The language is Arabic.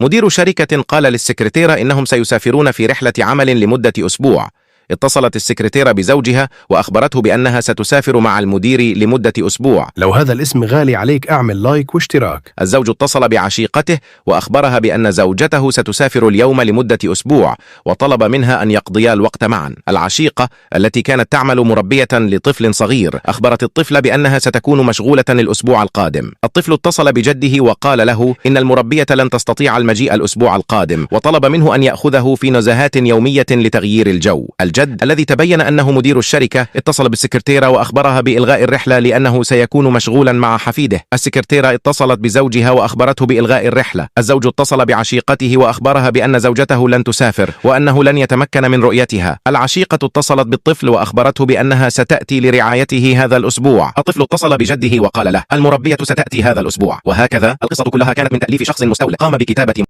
مدير شركة قال للسكرتيرة إنهم سيسافرون في رحلة عمل لمدة أسبوع. اتصلت السكرتيرة بزوجها وأخبرته بأنها ستسافر مع المدير لمدة أسبوع. لو هذا الاسم غالي عليك اعمل لايك واشتراك. الزوج اتصل بعشيقته وأخبرها بأن زوجته ستسافر اليوم لمدة أسبوع، وطلب منها أن يقضيا الوقت معا. العشيقة التي كانت تعمل مربية لطفل صغير أخبرت الطفل بأنها ستكون مشغولة الأسبوع القادم. الطفل اتصل بجده وقال له إن المربية لن تستطيع المجيء الأسبوع القادم، وطلب منه أن يأخذه في نزهات يومية لتغيير الجو. الجد الذي تبين أنه مدير الشركة اتصل بالسكرتيرة وأخبرها بإلغاء الرحلة لأنه سيكون مشغولا مع حفيده. السكرتيرة اتصلت بزوجها وأخبرته بإلغاء الرحلة. الزوج اتصل بعشيقته وأخبرها بأن زوجته لن تسافر وأنه لن يتمكن من رؤيتها. العشيقة اتصلت بالطفل وأخبرته بأنها ستأتي لرعايته هذا الأسبوع. الطفل اتصل بجده وقال له المربية ستأتي هذا الأسبوع. وهكذا القصة كلها كانت من تأليف شخص مستولى قام بكتابة